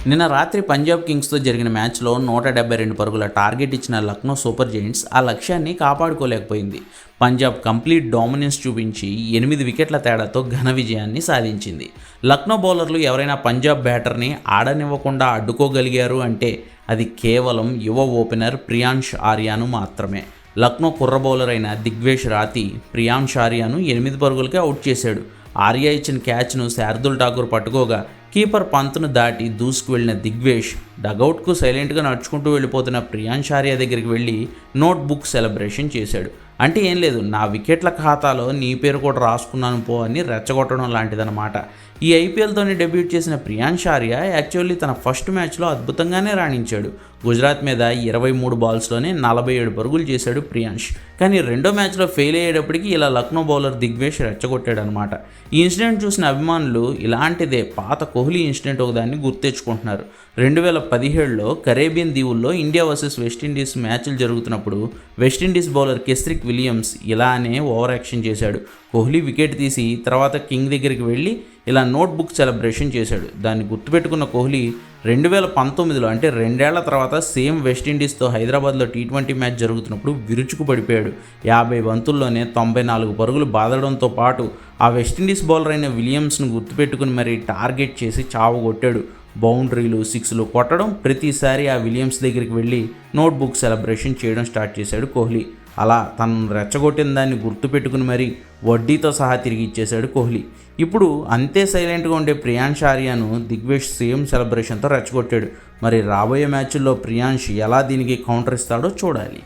నిన్న రాత్రి పంజాబ్ కింగ్స్తో జరిగిన మ్యాచ్లో 172 పరుగుల టార్గెట్ ఇచ్చిన లక్నో సూపర్ జెయింట్స్ ఆ లక్ష్యాన్ని కాపాడుకోలేకపోయింది. పంజాబ్ కంప్లీట్ డామినెన్స్ చూపించి 8 వికెట్ల తేడాతో ఘన విజయాన్ని సాధించింది. లక్నో బౌలర్లు ఎవరైనా పంజాబ్ బ్యాటర్ని ఆడనివ్వకుండా అడ్డుకోగలిగారు అంటే అది కేవలం యువ ఓపెనర్ ప్రియాంష్ ఆర్యాను మాత్రమే. లక్నో కుర్ర బౌలర్ అయిన దిగ్వేష్ రాతి ప్రియాంష్ ఆర్యాను 8 పరుగులకే అవుట్ చేశాడు. ఆర్యా ఇచ్చిన క్యాచ్ను శార్దుల్ ఠాకూర్ పట్టుకోగా కీపర్ పంత్ను దాటి దూసుకు వెళ్లిన దిగ్వేష్ డగౌట్కు సైలెంట్గా నడుచుకుంటూ వెళ్ళిపోతున్న ప్రియాంష్ ఆర్యా దగ్గరికి వెళ్ళి నోట్బుక్ సెలబ్రేషన్ చేశాడు. అంటే ఏం లేదు, నా వికెట్ల ఖాతాలో నీ పేరు కూడా రాసుకున్నాను పో అని రెచ్చగొట్టడం లాంటిదన్నమాట. ఈ ఐపీఎల్తోనే డెబ్యూట్ చేసిన ప్రియాంష్ ఆర్యా యాక్చువల్లీ తన ఫస్ట్ మ్యాచ్లో అద్భుతంగానే రాణించాడు. గుజరాత్ మీద 23 బాల్స్లోనే 47 పరుగులు చేశాడు ప్రియాంష్. కానీ రెండో మ్యాచ్లో ఫెయిల్ అయ్యేటప్పటికి ఇలా లక్నో బౌలర్ దిగ్వేష్ రెచ్చగొట్టాడనమాట. ఈ ఇన్సిడెంట్ చూసిన అభిమానులు ఇలాంటిదే పాత కోహ్లీ ఇన్సిడెంట్ ఒకదాన్ని గుర్తెచ్చుకుంటున్నారు. 2017లో కరేబియన్ దీవుల్లో ఇండియా వర్సెస్ వెస్టిండీస్ మ్యాచ్లు జరుగుతున్నప్పుడు వెస్టిండీస్ బౌలర్ కెస్రిక్ విలియమ్స్ ఇలానే ఓవర్ యాక్షన్ చేశాడు. కోహ్లీ వికెట్ తీసి తర్వాత కింగ్ దగ్గరికి వెళ్ళి ఇలా నోట్బుక్ సెలబ్రేషన్ చేశాడు. దాన్ని గుర్తుపెట్టుకున్న కోహ్లీ 2019లో అంటే 2 ఏళ్ల తర్వాత సేమ్ వెస్టిండీస్తో హైదరాబాద్లో T20 మ్యాచ్ జరుగుతున్నప్పుడు విరుచుకు పడిపోయాడు. 50 బంతుల్లోనే 94 పరుగులు బాదడంతో పాటు ఆ వెస్టిండీస్ బౌలర్ అయిన విలియమ్స్ను గుర్తుపెట్టుకుని మరీ టార్గెట్ చేసి చావగొట్టాడు. బౌండరీలు, సిక్స్లు కొట్టడం, ప్రతిసారి ఆ విలియమ్స్ దగ్గరికి వెళ్ళి నోట్బుక్ సెలబ్రేషన్ చేయడం స్టార్ట్ చేశాడు కోహ్లీ. అలా తను రెచ్చగొట్టిన దాన్ని గుర్తుపెట్టుకుని మరీ వడ్డీతో సహా తిరిగి ఇచ్చేశాడు కోహ్లీ. ఇప్పుడు అంతే సైలెంట్గా ఉండే ప్రియాంష్ ఆర్యాను దిగ్వేష్ సేమ్ సెలబ్రేషన్తో రెచ్చగొట్టాడు. మరి రాబోయే మ్యాచ్ల్లో ప్రియాంష్ ఎలా దీనికి కౌంటర్ ఇస్తాడో చూడాలి.